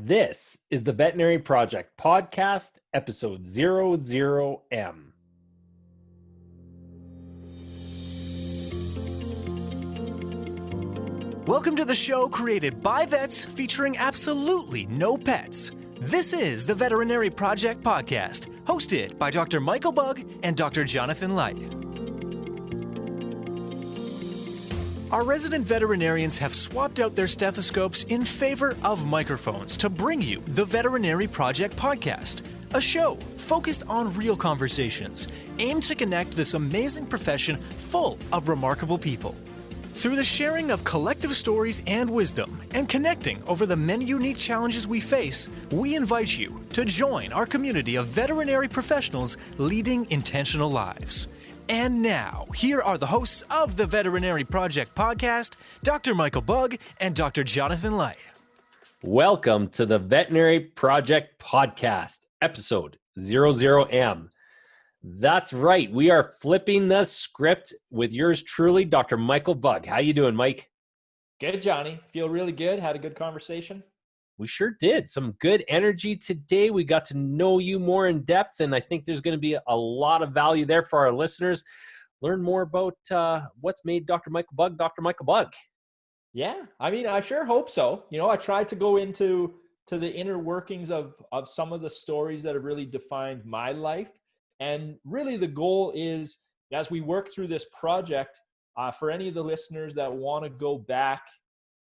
This is the Veterinary Project Podcast, episode 00M. Welcome to the show created by vets featuring absolutely no pets. This is the Veterinary Project Podcast, hosted by Dr. Michael Bugg and Dr. Jonathan Leicht. Our resident veterinarians have swapped out their stethoscopes in favor of microphones to bring you the Veterinary Project Podcast, a show focused on real conversations, aimed to connect this amazing profession full of remarkable people. Through the sharing of collective stories and wisdom, and connecting over the many unique challenges we face, we invite you to join our community of veterinary professionals leading intentional lives. And now, here are the hosts of the Veterinary Project Podcast, Dr. Michael Bugg and Dr. Jonathan Leicht. Welcome to the Veterinary Project Podcast, episode 00M. That's right. We are flipping the script with yours truly, Dr. Michael Bugg. How you doing, Mike? Good, Johnny. Feel really good. Had a good conversation. We sure did. Some good energy today. We got to know you more in depth, and I think there's going to be a lot of value there for our listeners. Learn more about what's made Dr. Michael Bugg Dr. Michael Bugg. Yeah, I mean, I sure hope so. You know, I tried to go into the inner workings of some of the stories that have really defined my life. And really the goal is, as we work through this project, for any of the listeners that want to go back,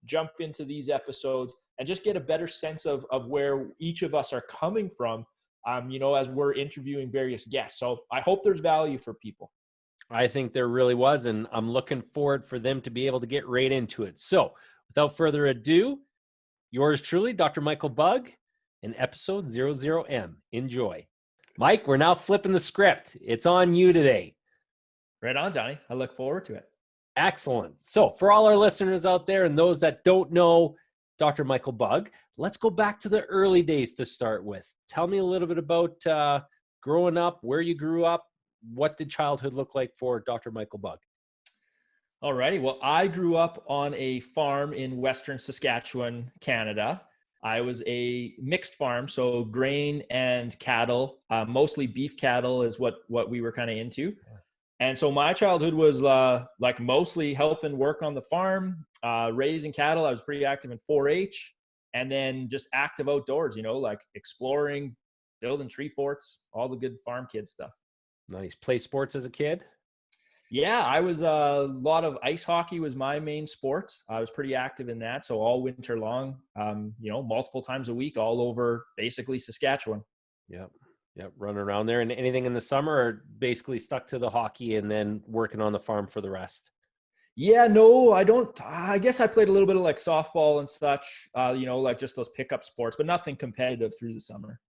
jump into these episodes, and just get a better sense of where each of us are coming from, you know, as we're interviewing various guests. So I hope there's value for people. I think there really was, and I'm looking forward for them to be able to get right into it. So without further ado, yours truly, Dr. Michael Bugg, in episode 00M. Enjoy. Mike, we're now flipping the script. It's on you today. Right on, Johnny. I look forward to it. Excellent. So for all our listeners out there and those that don't know Dr. Michael Bugg, let's go back to the early days to start with. Tell me a little bit about growing up, where you grew up. What did childhood look like for Dr. Michael Bugg? All righty. Well, I grew up on a farm in Western Saskatchewan, Canada. I was a mixed farm, so grain and cattle, mostly beef cattle is what we were kind of into. And so my childhood was like mostly helping work on the farm, raising cattle. I was pretty active in 4-H, and then just active outdoors, you know, like exploring, building tree forts, all the good farm kid stuff. Nice. Play sports as a kid? Yeah, I was a lot of ice hockey was my main sport. I was pretty active in that. So all winter long, you know, multiple times a week, all over basically Saskatchewan. Yep. Running around there. And anything in the summer, or basically stuck to the hockey and then working on the farm for the rest? Yeah, no, I don't. I guess I played a little bit of like softball and such, you know, like just those pickup sports, but nothing competitive through the summer.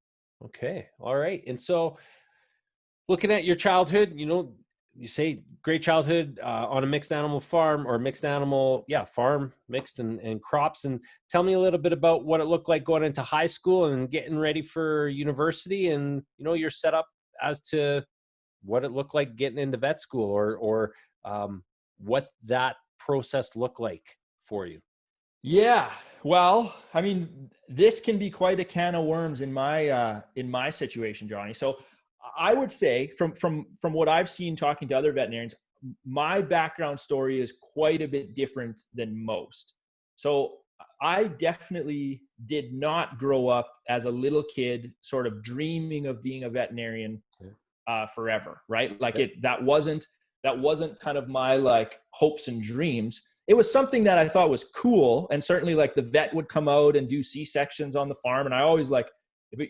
Okay. All right. And so looking at your childhood, you know, you say great childhood on a mixed animal farm, or mixed animal, farm, mixed and crops. And tell me a little bit about what it looked like going into high school and getting ready for university, and, you know, your setup as to what it looked like getting into vet school, or what that process looked like for you. Yeah. Well, I mean, this can be quite a can of worms in my situation, Johnny. So I would say from what I've seen talking to other veterinarians, my background story is quite a bit different than most. So I definitely did not grow up as a little kid sort of dreaming of being a veterinarian forever, right? Like that wasn't kind of my like hopes and dreams. It was something that I thought was cool, and certainly like the vet would come out and do C-sections on the farm, and I always like,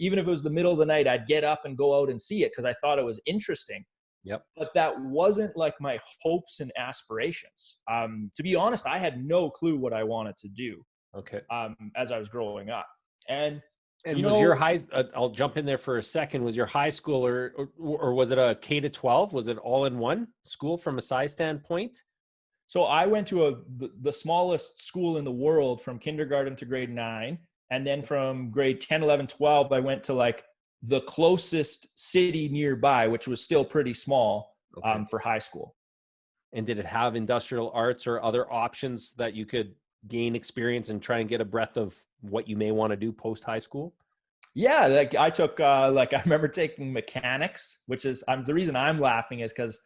even if it was the middle of the night, I'd get up and go out and see it because I thought it was interesting. Yep. But that wasn't like my hopes and aspirations. To be honest, I had no clue what I wanted to do. Okay. As I was growing up. And was your high, I'll jump in there for a second. Was your high school or was it a K-12? Was it all in one school from a size standpoint? So I went to the smallest school in the world from kindergarten to grade 9. And then from grade 10, 11, 12, I went to like the closest city nearby, which was still pretty small for high school. And did it have industrial arts or other options that you could gain experience and try and get a breath of what you may want to do post high school? Yeah, like I took like I remember taking mechanics, which is the reason I'm laughing is because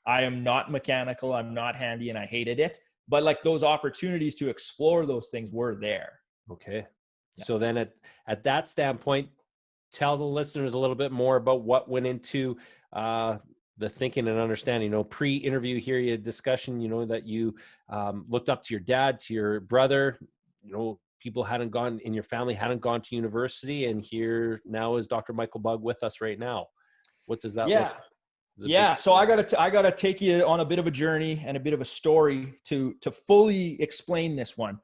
I am not mechanical, I'm not handy, and I hated it. But like those opportunities to explore those things were there. Okay. Yeah. So then at that standpoint, tell the listeners a little bit more about what went into the thinking and understanding. You know, pre-interview here, you had discussion, you know, that you looked up to your dad, to your brother, you know, people in your family hadn't gone to university, and here now is Dr. Michael Bugg with us right now. What does that look like? Yeah. So I gotta take you on a bit of a journey and a bit of a story to fully explain this one.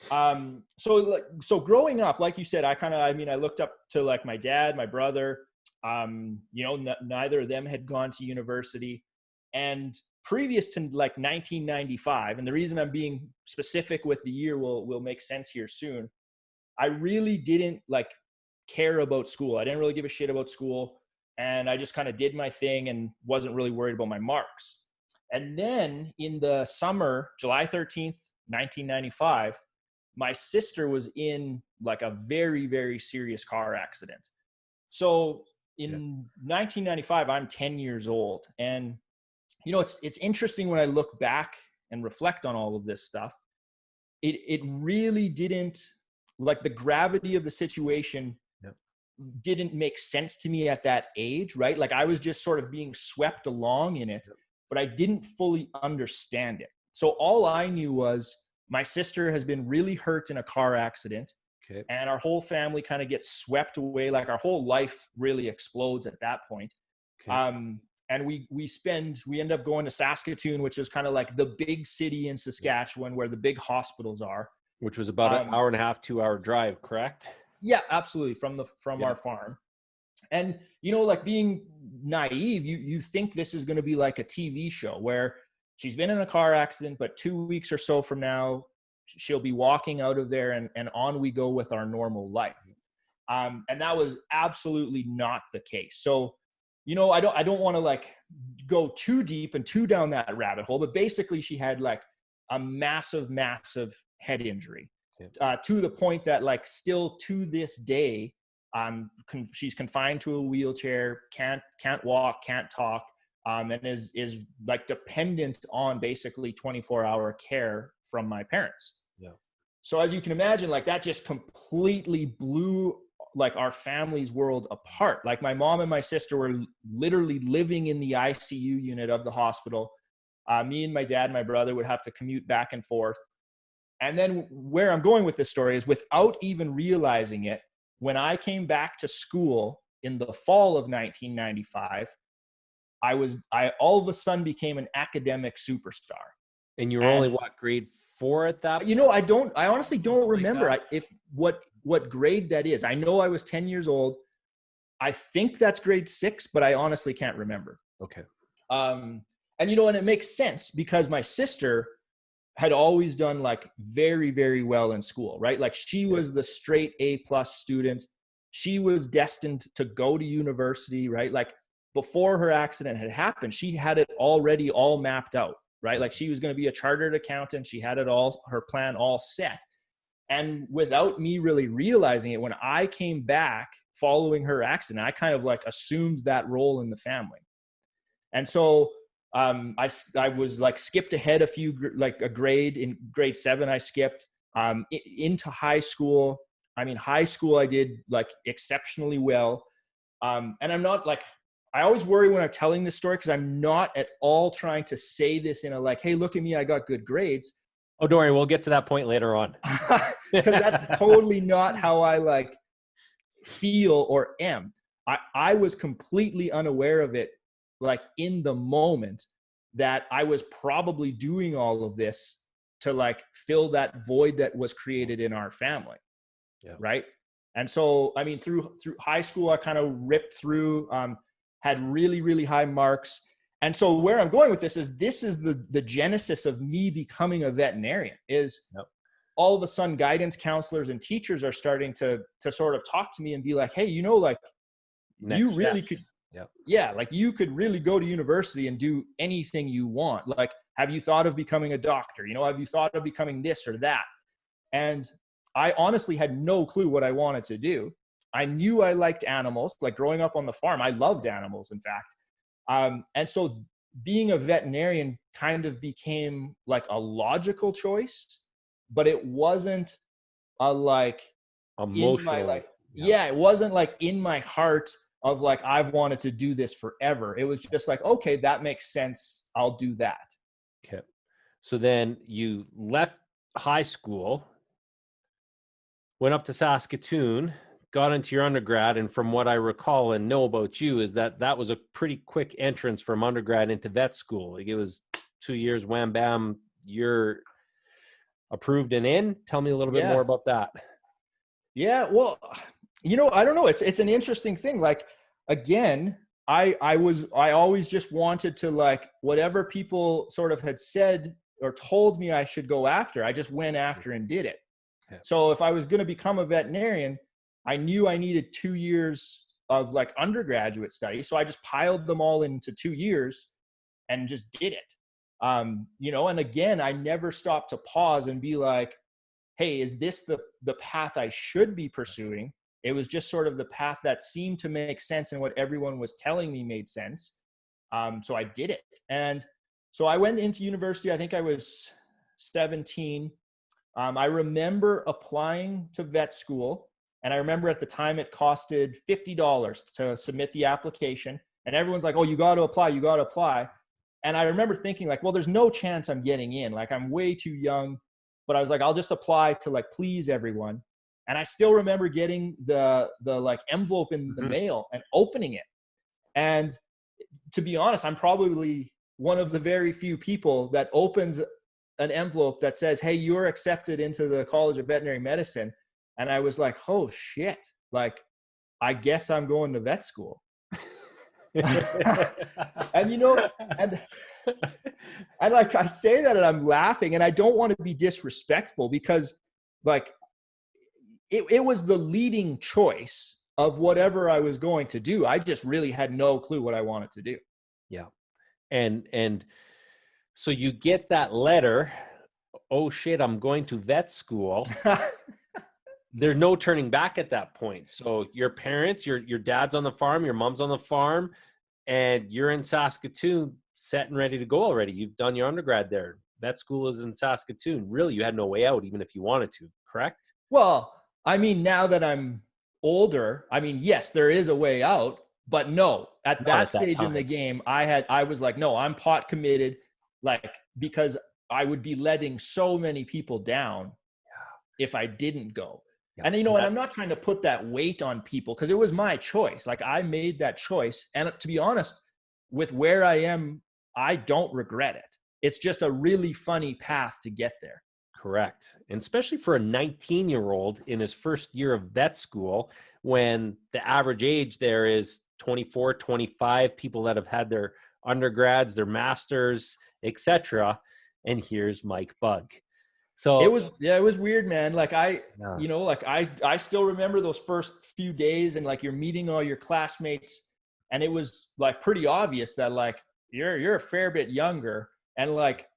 So growing up, like you said, I looked up to like my dad, my brother, you know, neither of them had gone to university, and previous to like 1995, and the reason I'm being specific with the year will make sense here soon. I really didn't like care about school. I didn't really give a shit about school. And I just kind of did my thing and wasn't really worried about my marks. And then in the summer, July 13th, 1995, my sister was in like a very, very serious car accident. So in 1995, I'm 10 years old. And, you know, it's interesting when I look back and reflect on all of this stuff, it really didn't, like the gravity of the situation didn't make sense to me at that age, right? Like I was just sort of being swept along in it, but I didn't fully understand it. So all I knew was my sister has been really hurt in a car accident, and our whole family kind of gets swept away. Like our whole life really explodes at that point. And we end up going to Saskatoon, which is kind of like the big city in Saskatchewan where the big hospitals are. Which was about an hour and a half, 2-hour drive, correct? Yeah, absolutely. From our farm. And, you know, like being naive, you think this is going to be like a TV show where she's been in a car accident, but 2 weeks or so from now, she'll be walking out of there and on we go with our normal life. And that was absolutely not the case. So, you know, I don't want to like go too deep and too down that rabbit hole, but basically she had like a massive head injury. To the point that like still to this day, she's confined to a wheelchair, can't walk, can't talk, and is like dependent on basically 24-hour care from my parents. Yeah. So as you can imagine, like that just completely blew like our family's world apart. Like my mom and my sister were literally living in the ICU unit of the hospital. Me and my dad and my brother would have to commute back and forth. And then where I'm going with this story is without even realizing it, when I came back to school in the fall of 1995, I all of a sudden became an academic superstar. And you were only what, grade 4 at that point? You know, I honestly don't remember what grade that is. I know I was 10 years old. I think that's grade 6, but I honestly can't remember. Okay. And you know, and it makes sense because my sister had always done like very, very well in school, right? Like she was the straight A+ student. She was destined to go to university, right? Like before her accident had happened, she had it already all mapped out, right? Like she was going to be a chartered accountant. She had it all, her plan all set. And without me really realizing it, when I came back following her accident, I kind of like assumed that role in the family. And so I was like skipped ahead a grade. In grade 7, I skipped into high school. I mean, high school, I did like exceptionally well. And I'm not like, I always worry when I'm telling this story because I'm not at all trying to say this in a like, hey, look at me, I got good grades. Oh, don't worry, we'll get to that point later on. Because that's totally not how I like feel or am. I was completely unaware of it, like in the moment, that I was probably doing all of this to like fill that void that was created in our family. Yeah. Right. And so, I mean, through high school, I kind of ripped through, had really, really high marks. And so where I'm going with this is the genesis of me becoming a veterinarian is all of a sudden guidance counselors and teachers are starting to sort of talk to me and be like, hey, you know, like you really could, like you could really go to university and do anything you want. Like, have you thought of becoming a doctor? You know, have you thought of becoming this or that? And I honestly had no clue what I wanted to do. I knew I liked animals, like growing up on the farm. I loved animals, in fact. And so being a veterinarian kind of became like a logical choice, but it wasn't a like Emotional. in my like, yeah, it wasn't like in my heart of like, I've wanted to do this forever. It was just like, okay, that makes sense. I'll do that. Okay. So then you left high school, went up to Saskatoon, got into your undergrad. And from what I recall and know about you is that that was a pretty quick entrance from undergrad into vet school. Like it was 2 years, wham, bam, you're approved and in. Tell me a little bit more about that. Yeah. Well, I don't know. It's an interesting thing. Like, again, I always just wanted to, like, whatever people sort of had said or told me I should go after, I just went after and did it. Yeah. So if I was going to become a veterinarian, I knew I needed 2 years of like undergraduate study. So I just piled them all into 2 years and just did it. And again, I never stopped to pause and be like, hey, is this the path I should be pursuing? It was just sort of the path that seemed to make sense and what everyone was telling me made sense. So I did it. And so I went into university. I think I was 17. I remember applying to vet school. And I remember at the time it costed $50 to submit the application. And everyone's like, oh, you got to apply. And I remember thinking like, well, there's no chance I'm getting in. Like, I'm way too young. But I was like, I'll just apply to like please everyone. And I still remember getting the like envelope in the mail and opening it. And to be honest, I'm probably one of the very few people that opens an envelope that says, hey, you're accepted into the College of Veterinary Medicine. And I was like, oh shit, like, I guess I'm going to vet school. and like, I say that and I'm laughing, and I don't want to be disrespectful because like it was the leading choice of whatever I was going to do. I just really had no clue what I wanted to do. Yeah. And so you get that letter, oh shit, I'm going to vet school. There's no turning back at that point. So your parents, your dad's on the farm, your mom's on the farm, and you're in Saskatoon set and ready to go already. You've done your undergrad there. Vet school is in Saskatoon. Really, you had no way out, even if you wanted to, correct? Well, I mean, now that I'm older, I mean, yes, there is a way out, but no, at that stage in the game, I was like, no, I'm pot committed, like, because I would be letting so many people down if I didn't go. Yeah. And, and I'm not trying to put that weight on people because it was my choice. Like, I made that choice. And to be honest, with where I am, I don't regret it. It's just a really funny path to get there. Correct. And especially for a 19-year-old in his first year of vet school, when the average age there is 24, 25, people that have had their undergrads, their masters, etc. And here's Mike Bugg. So it was weird, man. Like I still remember those first few days and like you're meeting all your classmates, and it was like pretty obvious that like you're a fair bit younger, and like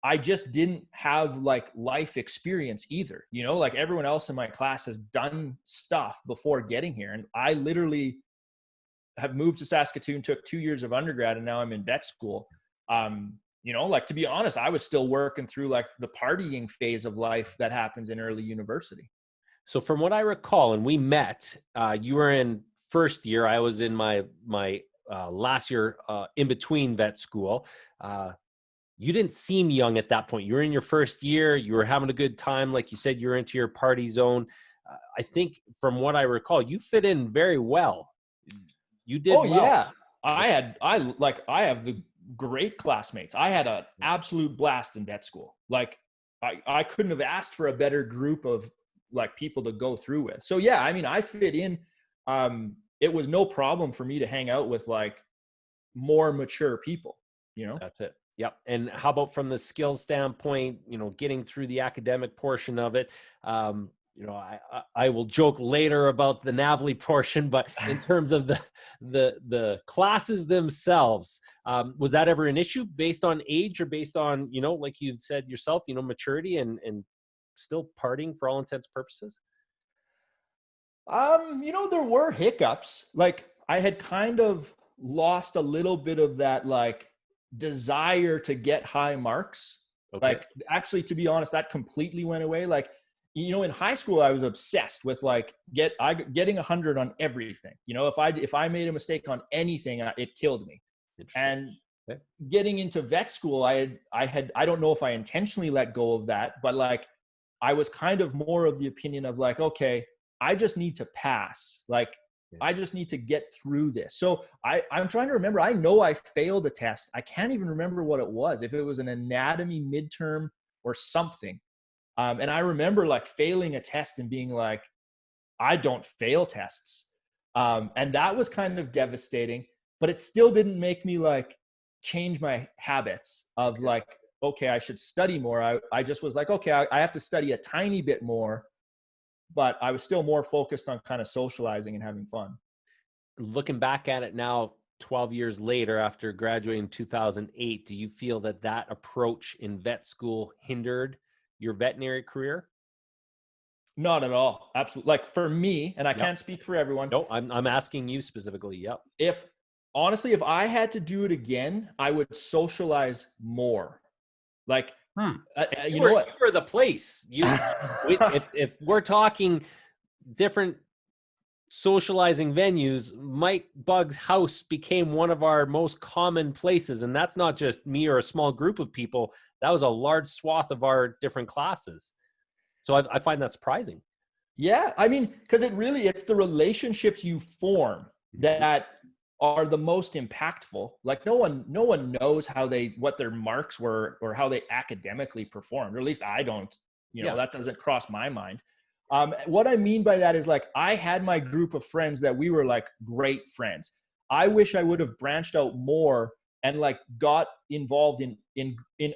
I just didn't have like life experience either. Like everyone else in my class has done stuff before getting here, and I literally have moved to Saskatoon, took 2 years of undergrad, and now I'm in vet school. Like, to be honest, I was still working through like the partying phase of life that happens in early university. So from what I recall, and we met, you were in first year. I was in my last year in between vet school. You didn't seem young at that point. You were in your first year. You were having a good time. Like you said, you were into your party zone. I think from what I recall, you fit in very well. You did well. Yeah. I have the great classmates. I had an absolute blast in vet school. Like I couldn't have asked for a better group of like people to go through with. So yeah, I mean, I fit in. It was no problem for me to hang out with like more mature people, That's it. Yep. And how about from the skills standpoint, getting through the academic portion of it? I will joke later about the Navely portion, but in terms of the classes themselves, was that ever an issue based on age or based on, like you said yourself, maturity and still partying for all intents and purposes? There were hiccups. Like I had kind of lost a little bit of that like desire to get high marks. Okay. Like actually, to be honest, that completely went away. Like, in high school, I was obsessed with like getting 100 on everything. If I made a mistake on anything, it killed me. And okay. Getting into vet school, I don't know if I intentionally let go of that, but like I was kind of more of the opinion of like, okay, I just need to pass. Like, I just need to get through this. So I'm trying to remember. I know I failed a test. I can't even remember what it was, if it was an anatomy midterm or something. And I remember like failing a test and being like, I don't fail tests. And that was kind of devastating, but it still didn't make me like change my habits of like, okay, I should study more. I just was like, okay, I have to study a tiny bit more. But I was still more focused on kind of socializing and having fun. Looking back at it now, 12 years later, after graduating in 2008, do you feel that approach in vet school hindered your veterinary career? Not at all. Absolutely. Like for me, and I can't speak for everyone. No, I'm asking you specifically. Yep. If I had to do it again, I would socialize more. Like, you were the place. If we're talking different socializing venues, Bugg's house became one of our most common places. And that's not just me or a small group of people. That was a large swath of our different classes. So I find that surprising. Yeah. I mean, because it's the relationships you form that are the most impactful. Like no one knows what their marks were or how they academically performed, or at least I don't, that doesn't cross my mind. What I mean by that is like, I had my group of friends that we were like great friends. I wish I would have branched out more and like got involved in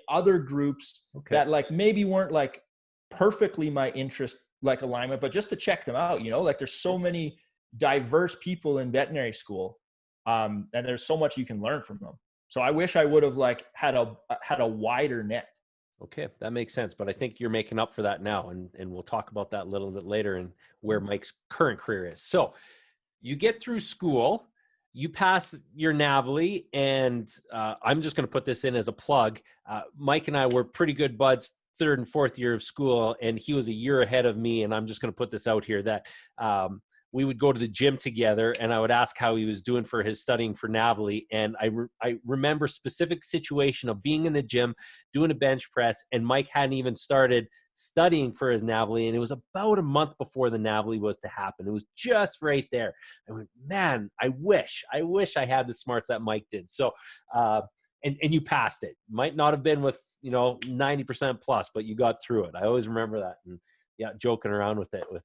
other groups that like maybe weren't like perfectly my interest, like alignment, but just to check them out, like there's so many diverse people in veterinary school. And there's so much you can learn from them. So I wish I would have like had a wider net. Okay, that makes sense. But I think you're making up for that now. And we'll talk about that a little bit later and where Mike's current career is. So you get through school, you pass your NAVLE, and I'm just going to put this in as a plug. Mike and I were pretty good buds third and fourth year of school, and he was a year ahead of me. And I'm just going to put this out here that we would go to the gym together, and I would ask how he was doing for his studying for NAVLE. And I remember specific situation of being in the gym, doing a bench press, and Mike hadn't even started studying for his NAVLE. And it was about a month before the NAVLE was to happen. It was just right there. I went, man, I wish I had the smarts that Mike did. So, and you passed it. Might not have been with, 90% plus, but you got through it. I always remember that. And joking around with it with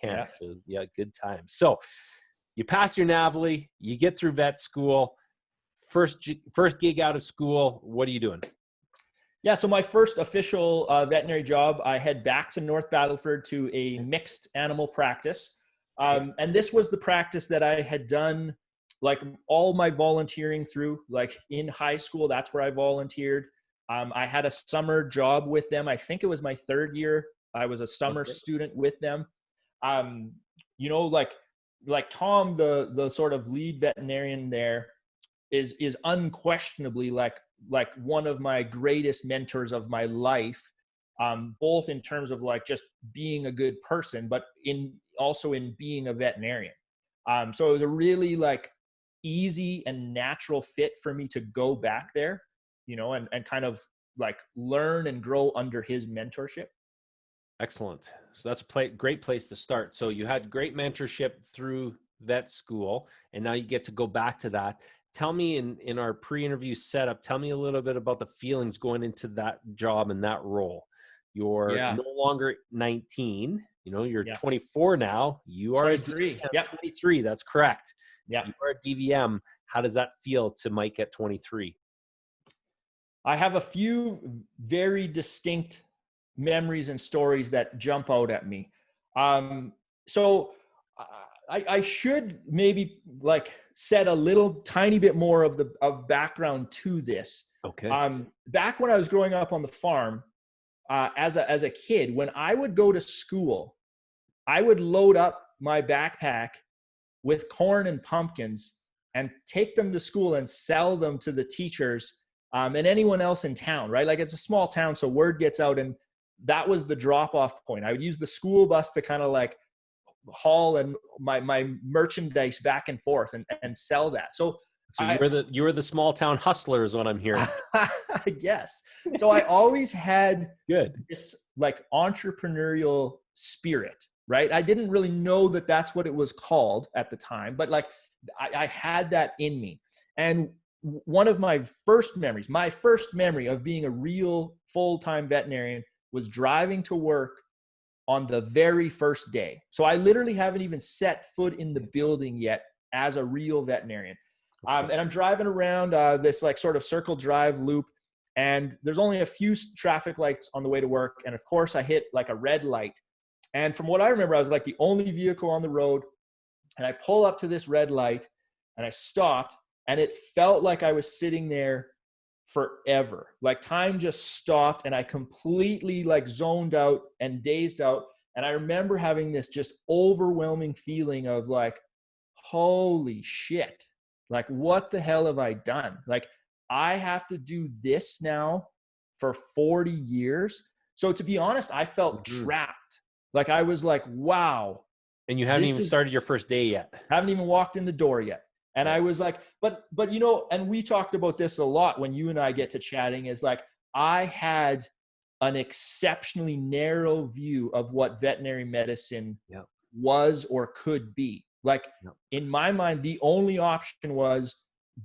Candace. Yeah. Good time. So you pass your NAVLE, you get through vet school, first gig out of school. What are you doing? Yeah. So my first official veterinary job, I head back to North Battleford to a mixed animal practice. And this was the practice that I had done like all my volunteering through, like in high school. That's where I volunteered. I had a summer job with them. I think it was my third year. I was a summer student with them. Like Tom, the sort of lead veterinarian there is unquestionably like one of my greatest mentors of my life, both in terms of like just being a good person, but also in being a veterinarian. So it was a really like easy and natural fit for me to go back there, and kind of like learn and grow under his mentorship. Excellent. So that's a great place to start. So you had great mentorship through vet school, and now you get to go back to that. Tell me in our pre-interview setup, tell me a little bit about the feelings going into that job and that role. You're no longer 19, you're 24 now. You are 23. 23. That's correct. Yeah. You are a DVM. How does that feel to Mike at 23? I have a few very distinct memories and stories that jump out at me. So I should maybe like set a little tiny bit more of background to this. Okay. Back when I was growing up on the farm, as a kid, when I would go to school, I would load up my backpack with corn and pumpkins and take them to school and sell them to the teachers and anyone else in town, right? Like it's a small town, so word gets out, and that was the drop-off point. I would use the school bus to kind of like haul and my merchandise back and forth and sell that. So you were the small town hustler is what I'm hearing. I guess. So I always had this like entrepreneurial spirit, right? I didn't really know that that's what it was called at the time, but like I had that in me. And one of my first memory of being a real full-time veterinarian was driving to work on the very first day. So I literally haven't even set foot in the building yet as a real veterinarian. And I'm driving around this like sort of circle drive loop, and there's only a few traffic lights on the way to work. And of course I hit like a red light. And from what I remember, I was like the only vehicle on the road, and I pull up to this red light and I stopped, and it felt like I was sitting there forever. Like time just stopped, and I completely like zoned out and dazed out. And I remember having this just overwhelming feeling of like, holy shit. Like, what the hell have I done? Like, I have to do this now for 40 years. So to be honest, I felt trapped. Like I was like, wow. And you haven't even started your first day yet. Haven't even walked in the door yet. And I was like, but you know, and we talked about this a lot when you and I get to chatting, is like, I had an exceptionally narrow view of what veterinary medicine was or could be. Like in my mind, the only option was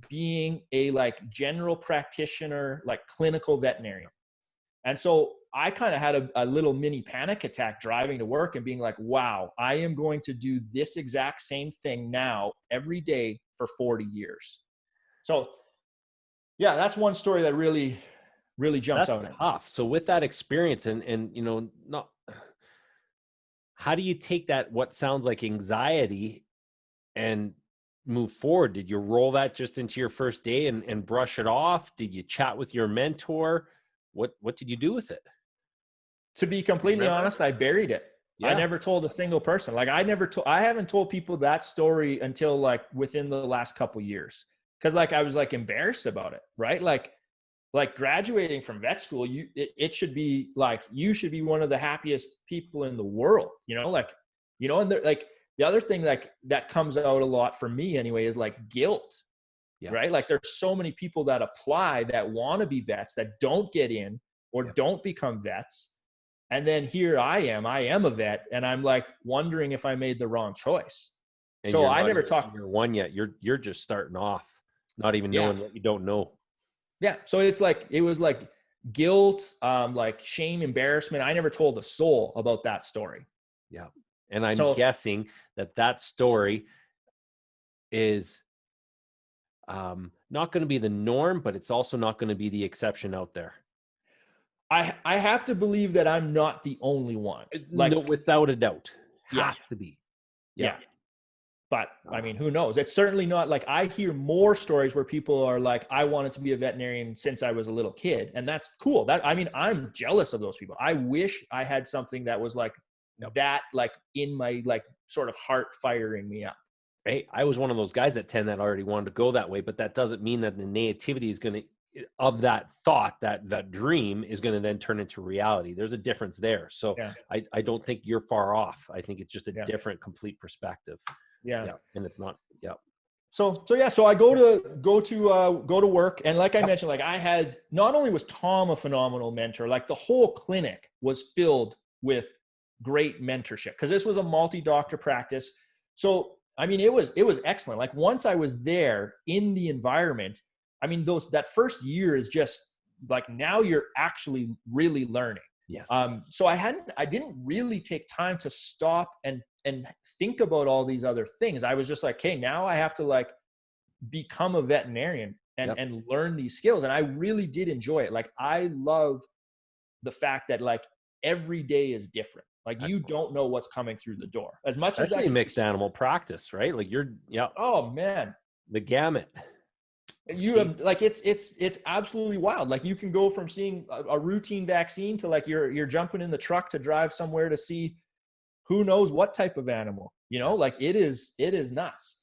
being a like general practitioner, like clinical veterinarian. And so I kind of had a little mini panic attack driving to work and being like, wow, I am going to do this exact same thing now every day for 40 years. So yeah, that's one story that really, really jumps out. That's tough. So with that experience and, you know, how do you take that, what sounds like anxiety, and move forward? Did you roll that just into your first day and brush it off? Did you chat with your mentor? What did you do with it? To be completely honest, I buried it. Yeah. I never told a single person. Like I haven't told people that story until like within the last couple of years. Cause like, I was like embarrassed about it, right? Like graduating from vet school, it should be like, you should be one of the happiest people in the world, you know, like, you know, and like the other thing like that comes out a lot for me anyway, is like guilt, right? Like there's so many people that apply that want to be vets that don't get in or don't become vets. And then here I am a vet, and I'm like wondering if I made the wrong choice. And so I never talked year one yet. You're just starting off, not even knowing what you don't know. Yeah. So it was like guilt, like shame, embarrassment. I never told a soul about that story. Yeah. And I'm guessing that story is not going to be the norm, but it's also not going to be the exception out there. I have to believe that I'm not the only one. Like, no, without a doubt. Has to be. Yeah. But I mean, who knows? It's certainly not like, I hear more stories where people are like, I wanted to be a veterinarian since I was a little kid. And that's cool. I'm jealous of those people. I wish I had something that was like that, like in my like sort of heart firing me up. Hey, I was one of those guys at 10 that already wanted to go that way, but that doesn't mean that the naivety is going to, of that thought, that dream is going to then turn into reality. There's a difference there. So I don't think you're far off. I think it's just a different, complete perspective. Yeah. And it's not. Yeah. So I go to work. And like I mentioned, like I had, not only was Tom a phenomenal mentor, like the whole clinic was filled with great mentorship, 'cause this was a multi-doctor practice. So, I mean, it was excellent. Like once I was there in the environment, I mean, that first year is just like, now you're actually really learning. Yes. So I didn't really take time to stop and think about all these other things. I was just like, okay, now I have to like become a veterinarian and learn these skills. And I really did enjoy it. Like, I love the fact that like every day is different. Like you don't know what's coming through the door as much as mixed animal practice, right? Like oh man, the gamut. You have like, it's absolutely wild. Like you can go from seeing a routine vaccine to like you're jumping in the truck to drive somewhere to see who knows what type of animal, you know, like it is nuts.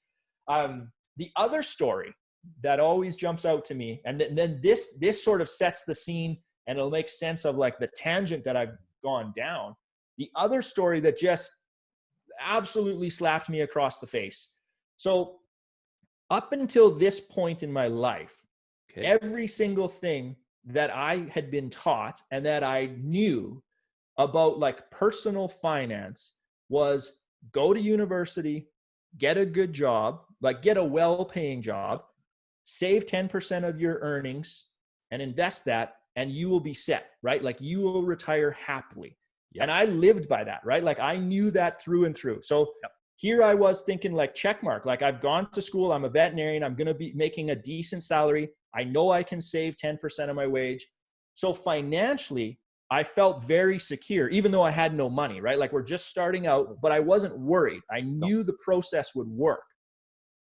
The other story that always jumps out to me, and then this sort of sets the scene and it'll make sense of like the tangent that I've gone down. The other story that just absolutely slapped me across the face. So up until this point in my life, every single thing that I had been taught and that I knew about like personal finance was go to university, get a good job, like get a well-paying job, save 10% of your earnings and invest that, and you will be set, right? Like you will retire happily. Yep. And I lived by that, right? Like I knew that through and through. So here I was thinking like check mark, like I've gone to school, I'm a veterinarian, I'm going to be making a decent salary. I know I can save 10% of my wage. So financially, I felt very secure, even though I had no money, right? Like we're just starting out, but I wasn't worried. I knew the process would work.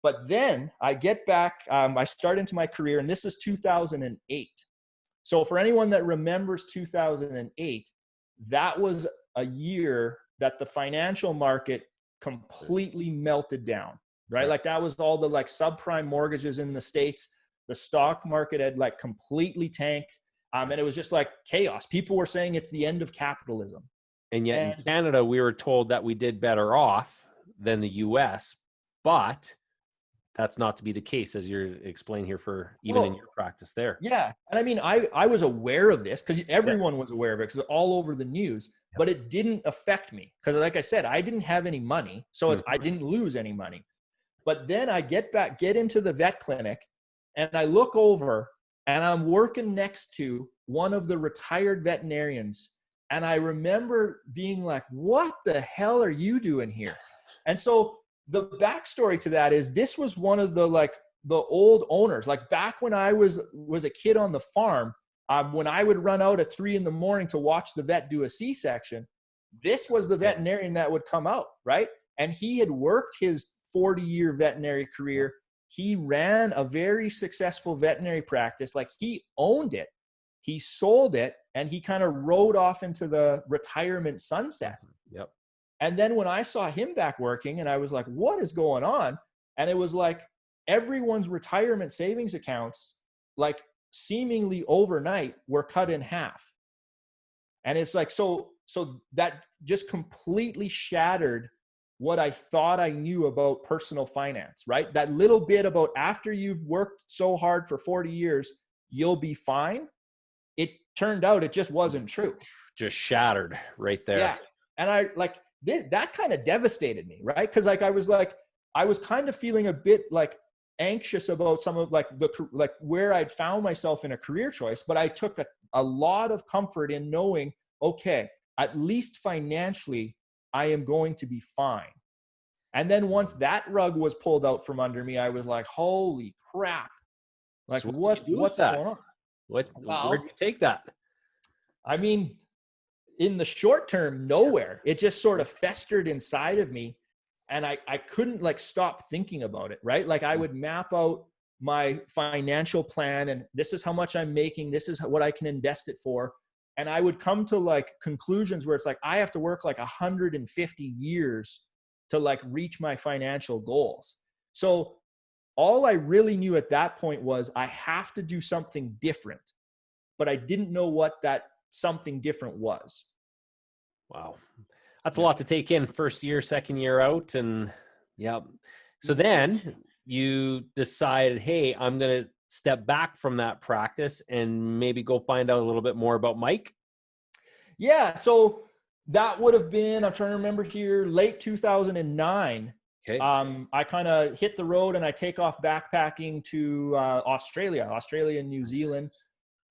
But then I get back, I start into my career, and this is 2008. So for anyone that remembers 2008, that was a year that the financial market completely melted down, right? Like that was all the like subprime mortgages in the States. The stock market had like completely tanked. And it was just like chaos. People were saying it's the end of capitalism. And yet in Canada, we were told that we did better off than the US, but that's not to be the case, as you're explaining here for even in your practice there. Yeah. And I mean, I was aware of this because everyone was aware of it because it's all over the news, but it didn't affect me. Because like I said, I didn't have any money. So I didn't lose any money. But then I get into the vet clinic and I look over and I'm working next to one of the retired veterinarians. And I remember being like, what the hell are you doing here? And so the backstory to that is this was one of the like the old owners, like back when I was a kid on the farm, when I would run out at 3 a.m. to watch the vet do a C-section, this was the veterinarian that would come out, right? And he had worked his 40-year veterinary career. He ran a very successful veterinary practice. Like he owned it, he sold it, and he kind of rode off into the retirement sunset. Yep. And then when I saw him back working and I was like, what is going on? And it was like everyone's retirement savings accounts, like seemingly overnight, were cut in half. And it's like, so that just completely shattered what I thought I knew about personal finance, right? That little bit about after you've worked so hard for 40 years, you'll be fine. It turned out it just wasn't true. Just shattered right there. Yeah. And I like, that kind of devastated me, right? Because like I was kind of feeling a bit like anxious about some of like where I'd found myself in a career choice, but I took a lot of comfort in knowing, okay, at least financially, I am going to be fine. And then once that rug was pulled out from under me, I was like, holy crap! Like so what's going on? Where'd you take that? I mean, in the short term, nowhere. It just sort of festered inside of me. And I couldn't like stop thinking about it, right? Like I would map out my financial plan and this is how much I'm making. This is what I can invest it for. And I would come to like conclusions where it's like, I have to work like 150 years to like reach my financial goals. So all I really knew at that point was I have to do something different, but I didn't know what that something different was. Wow. That's a lot to take in first year, second year out. And yeah. So then you decided, hey, I'm going to step back from that practice and maybe go find out a little bit more about Mike. Yeah. So that would have been, I'm trying to remember here, late 2009. Okay. I kind of hit the road and I take off backpacking to Australia and New Zealand.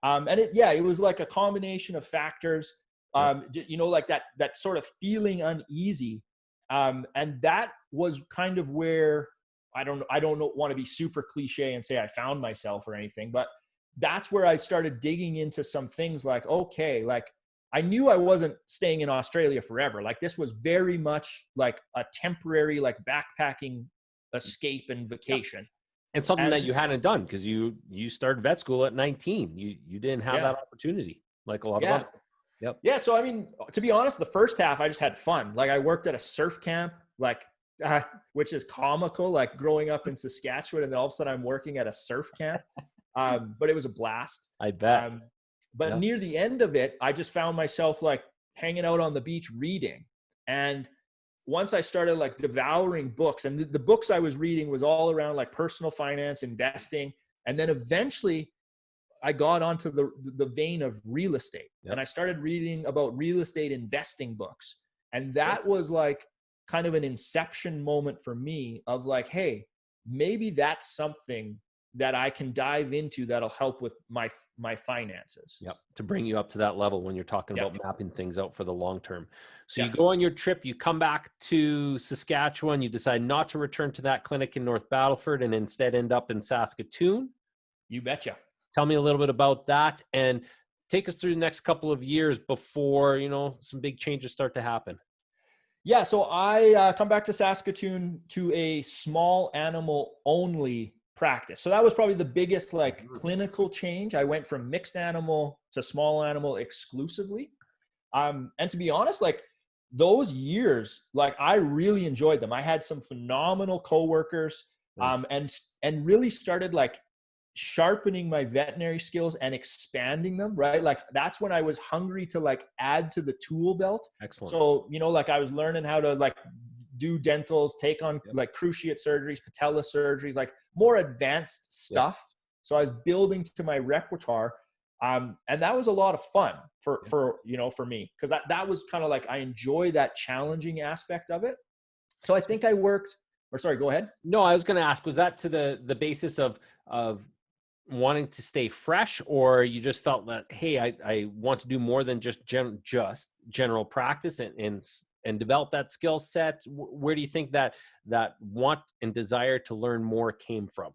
And it was like a combination of factors, like that sort of feeling uneasy. And that was kind of where I don't want to be super cliche and say I found myself or anything, but that's where I started digging into some things like, okay, like I knew I wasn't staying in Australia forever. Like this was very much like a temporary, like backpacking escape and vacation. And something And that you hadn't done, because you started vet school at 19. You didn't have that opportunity like a lot of other. Yep. Yeah. So, I mean, to be honest, the first half I just had fun. Like I worked at a surf camp, like, which is comical, like growing up in Saskatchewan, and then all of a sudden I'm working at a surf camp. But it was a blast. I bet. But near the end of it, I just found myself like hanging out on the beach reading. And once I started like devouring books, and the books I was reading was all around like personal finance, investing. And then eventually I got onto the vein of real estate, and I started reading about real estate investing books. And that was like kind of an inception moment for me of like, hey, maybe that's something that I can dive into that'll help with my finances. Yep. To bring you up to that level when you're talking about mapping things out for the long term. So you go on your trip, you come back to Saskatchewan, you decide not to return to that clinic in North Battleford and instead end up in Saskatoon. You betcha. Tell me a little bit about that and take us through the next couple of years before, some big changes start to happen. Yeah. So I come back to Saskatoon to a small animal only practice. So that was probably the biggest like clinical change. I went from mixed animal to small animal exclusively. And to be honest, like those years, like I really enjoyed them. I had some phenomenal coworkers, and really started like sharpening my veterinary skills and expanding them, right? Like that's when I was hungry to like add to the tool belt. Excellent. So, like I was learning how to like do dentals, take on like cruciate surgeries, patella surgeries, like more advanced stuff. Yes. So I was building to my repertoire. And that was a lot of fun for me, because that was kind of like, I enjoy that challenging aspect of it. So I think I worked, or sorry, go ahead. No, I was going to ask, was that to the basis of wanting to stay fresh, or you just felt that, hey, I want to do more than just general practice and develop that skill set? Where do you think that want and desire to learn more came from?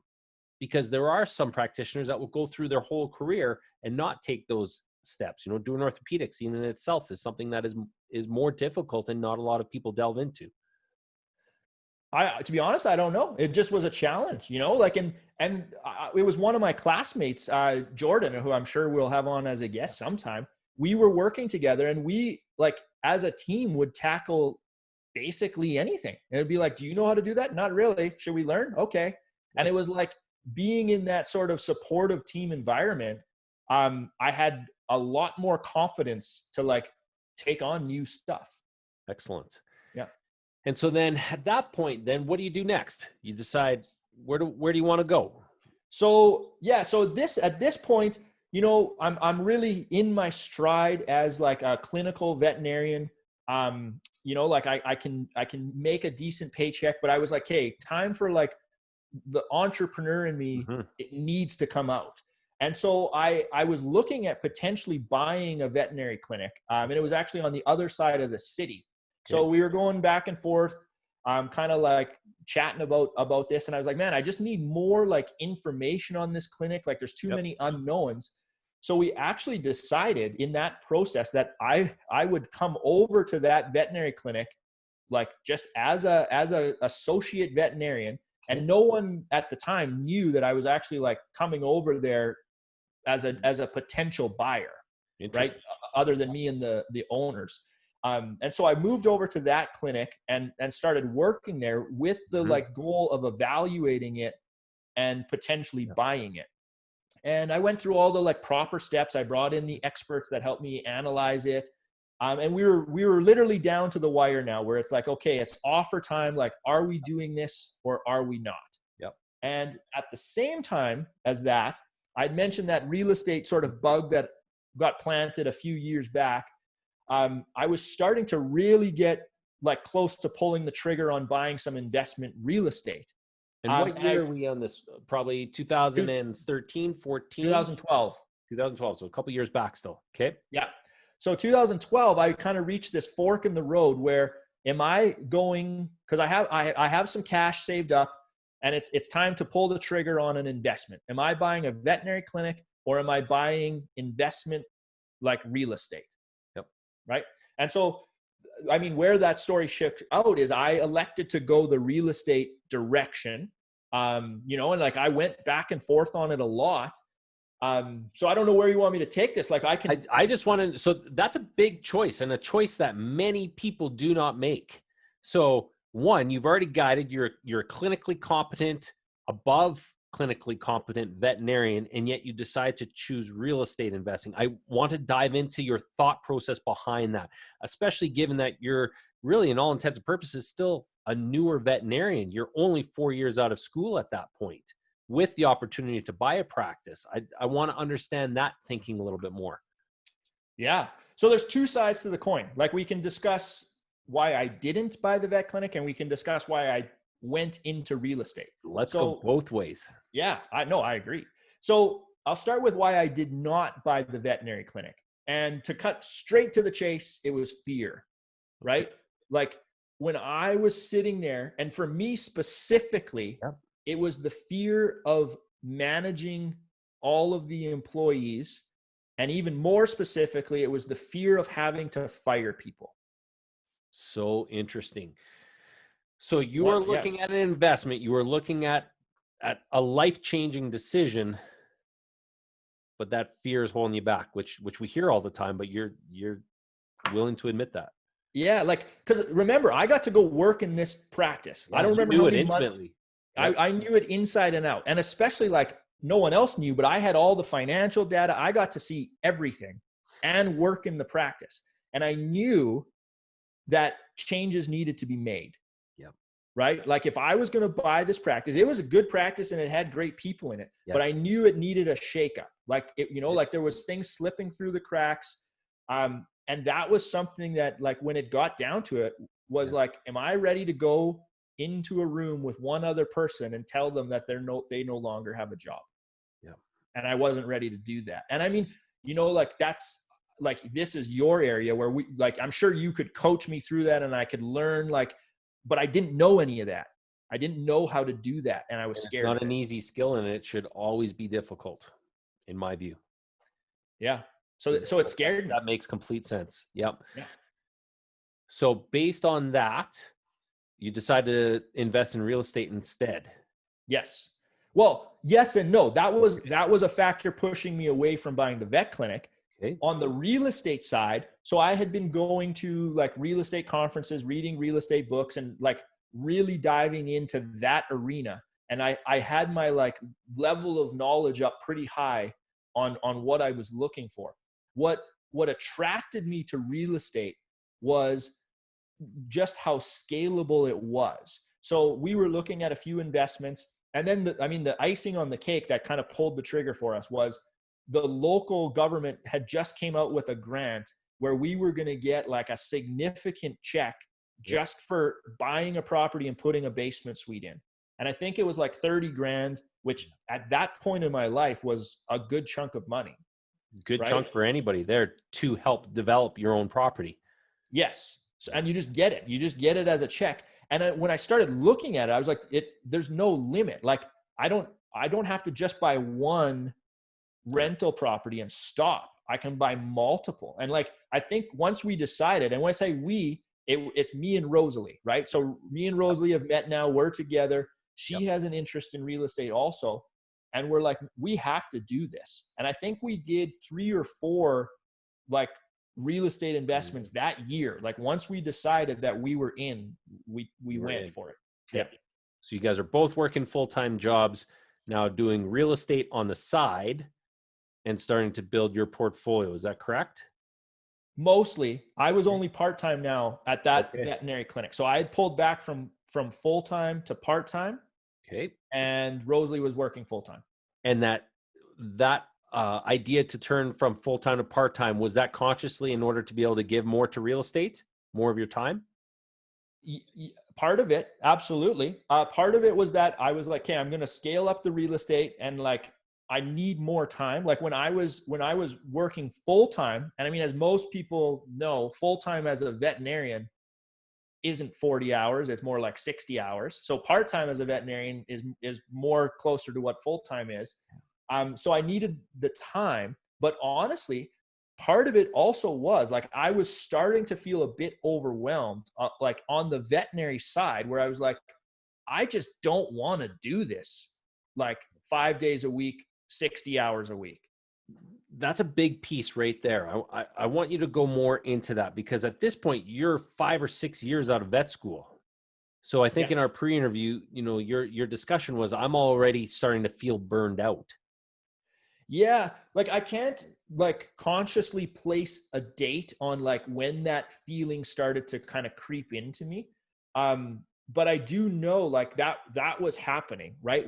Because there are some practitioners that will go through their whole career and not take those steps. Doing orthopedics even in itself is something that is more difficult and not a lot of people delve into. To be honest, I don't know. It just was a challenge, like, and it was one of my classmates, Jordan, who I'm sure we'll have on as a guest sometime. We were working together, and we like as a team would tackle basically anything. And it'd be like, do you know how to do that? Not really. Should we learn? Okay. And it was like being in that sort of supportive team environment. I had a lot more confidence to like take on new stuff. Excellent. Yeah. And so then at that point, then what do you do next? You decide where do you want to go? So, at this point, I'm really in my stride as like a clinical veterinarian. Like I can make a decent paycheck, but I was like, hey, time for like the entrepreneur in me, it needs to come out. And so I was looking at potentially buying a veterinary clinic. And it was actually on the other side of the city. So we were going back and forth, kind of like chatting about this. And I was like, man, I just need more like information on this clinic. Like there's too many unknowns. So we actually decided in that process that I would come over to that veterinary clinic, like just as a associate veterinarian. And no one at the time knew that I was actually like coming over there as a potential buyer, right? Other than me and the owners. And so I moved over to that clinic and started working there with the like goal of evaluating it and potentially buying it. And I went through all the like proper steps. I brought in the experts that helped me analyze it. And we were literally down to the wire now, where it's like, okay, it's offer time. Like, are we doing this or are we not? Yep. And at the same time as that, I'd mentioned that real estate sort of bug that got planted a few years back. I was starting to really get like close to pulling the trigger on buying some investment real estate. And what year are we on this? Probably 2013, 14? 2012. 2012. So a couple years back still. Okay. Yeah. So 2012, I kind of reached this fork in the road where am I going, because I have some cash saved up and it's time to pull the trigger on an investment. Am I buying a veterinary clinic or am I buying investment like real estate? Yep. Right. And so, I mean, where that story shook out is I elected to go the real estate direction. You know, and like I went back and forth on it a lot. So I don't know where you want me to take this. Like I just want to, so that's a big choice, and a choice that many people do not make. So one, you've already guided, you're a clinically competent, above clinically competent veterinarian, and yet you decide to choose real estate investing. I want to dive into your thought process behind that, especially given that you're really, in all intents and purposes, still a newer veterinarian. You're only 4 years out of school at that point, with the opportunity to buy a practice. I want to understand that thinking a little bit more. Yeah. So there's two sides to the coin. Like, we can discuss why I didn't buy the vet clinic, and we can discuss why I went into real estate. Let's go both ways. Yeah, I agree. So I'll start with why I did not buy the veterinary clinic. And to cut straight to the chase, it was fear, right? Like, when I was sitting there, and for me specifically, it was the fear of managing all of the employees. And even more specifically, it was the fear of having to fire people. So interesting. So you are looking at an investment, you are looking at a life-changing decision, but that fear is holding you back, which we hear all the time, but you're willing to admit that. Yeah, like, because remember, I got to go work in this practice. I don't remember how many months. I knew it inside and out. And especially, like, no one else knew, but I had all the financial data. I got to see everything and work in the practice. And I knew that changes needed to be made. Right? Like, if I was going to buy this practice, it was a good practice and it had great people in it, but I knew it needed a shakeup. Like, like there was things slipping through the cracks. And that was something that, like, when it got down to it, was like, am I ready to go into a room with one other person and tell them that they no longer have a job? Yeah. And I wasn't ready to do that. And I mean, like, that's like, this is your area where I'm sure you could coach me through that and I could learn, like, but I didn't know any of that. I didn't know how to do that. And I was scared. It's not an easy skill, and it should always be difficult, in my view. Yeah. So it scared me. That makes complete sense. Yep. Yeah. So based on that, you decide to invest in real estate instead. Yes. Well, yes and no. That was a factor pushing me away from buying the vet clinic. Okay. On the real estate side, so I had been going to, like, real estate conferences, reading real estate books, and, like, really diving into that arena. And I had my, like, level of knowledge up pretty high on what I was looking for. What attracted me to real estate was just how scalable it was. So we were looking at a few investments, and then the icing on the cake that kind of pulled the trigger for us was the local government had just came out with a grant where we were going to get, like, a significant check just for buying a property and putting a basement suite in. And I think it was like 30 grand, which at that point in my life was a good chunk of money. Good chunk for anybody there to help develop your own property. Yes. So, and you just get it. You just get it as a check. And when I started looking at it, I was like, there's no limit. Like, I don't have to just buy one rental property and stop. I can buy multiple. And, like, I think once we decided, and when I say we, it's me and Rosalie, right? So me and Rosalie have met now. We're together. She has an interest in real estate also. And we're like, we have to do this. And I think we did 3 or 4, like, real estate investments that year. Like, once we decided that we were in, we went for it. Yeah. So you guys are both working full-time jobs now, doing real estate on the side and starting to build your portfolio. Is that correct? Mostly. I was only part-time now at that veterinary clinic. So I had pulled back from full-time to part-time. Okay. And Rosalie was working full-time. And that idea to turn from full-time to part-time, was that consciously in order to be able to give more to real estate, more of your time? Part of it, absolutely. Part of it was that I was like, okay, I'm going to scale up the real estate, and, like, I need more time. Like, when I was working full-time, and I mean, as most people know, full-time as a veterinarian isn't 40 hours. It's more like 60 hours. So part-time as a veterinarian is more closer to what full-time is. So I needed the time, but honestly, part of it also was, like, I was starting to feel a bit overwhelmed, like, on the veterinary side, where I was like, I just don't want to do this like 5 days a week, 60 hours a week. That's a big piece right there. I want you to go more into that, because at this point you're 5 or 6 years out of vet school. So I think in our pre-interview, your discussion was, I'm already starting to feel burned out. Yeah. Like I can't like consciously place a date on like when that feeling started to kind of creep into me. But I do know like that was happening, right?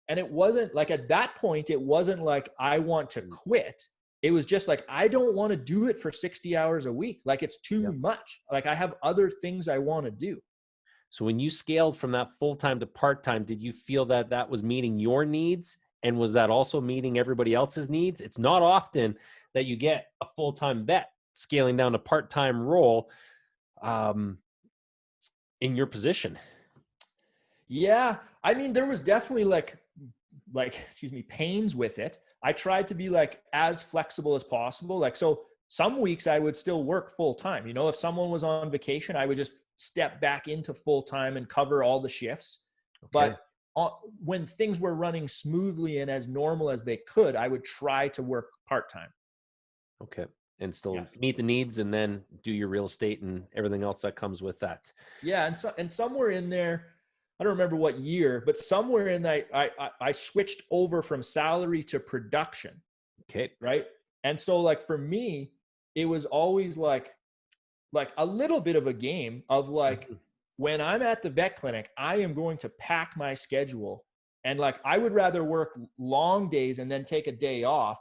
And it wasn't like at that point, it wasn't like I want to quit. It was just like, I don't want to do it for 60 hours a week. Like it's too much. Like I have other things I want to do. So when you scaled from that full-time to part-time, did you feel that that was meeting your needs? And was that also meeting everybody else's needs? It's not often that you get a full-time vet scaling down to part-time role in your position. Yeah. I mean, there was definitely pains with it. I tried to be like as flexible as possible. Like, so some weeks I would still work full time. If someone was on vacation, I would just step back into full time and cover all the shifts. Okay. But when things were running smoothly and as normal as they could, I would try to work part time. Okay. And still meet the needs and then do your real estate and everything else that comes with that. Yeah. And somewhere in there, I don't remember what year, but somewhere in that, I switched over from salary to production. Okay. Right. And so like for me, it was always like a little bit of a game of like, when I'm at the vet clinic, I am going to pack my schedule. And like, I would rather work long days and then take a day off,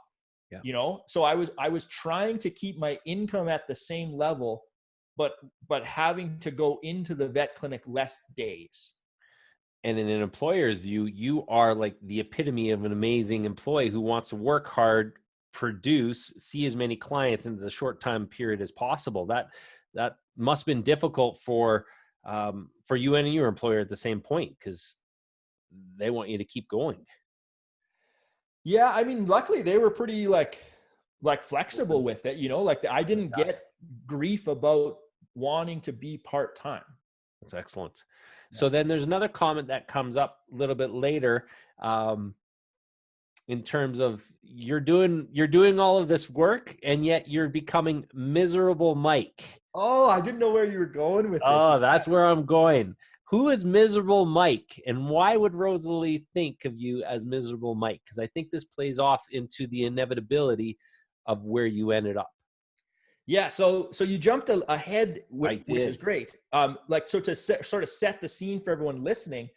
So I was trying to keep my income at the same level, but having to go into the vet clinic less days. And in an employer's view, you are like the epitome of an amazing employee who wants to work hard, produce, see as many clients in as short time period as possible. That must have been difficult for you and your employer at the same point, because they want you to keep going. Yeah, I mean, luckily they were pretty like flexible with it. Like I didn't get grief about wanting to be part-time. That's excellent. So then there's another comment that comes up a little bit later, in terms of you're doing all of this work and yet you're becoming miserable Mike. Oh, I didn't know where you were going with this. Oh, that's where I'm going. Who is miserable Mike, and why would Rosalie think of you as miserable Mike? Because I think this plays off into the inevitability of where you ended up. Yeah, so you jumped ahead, which is great. So to sort of set the scene for everyone listening,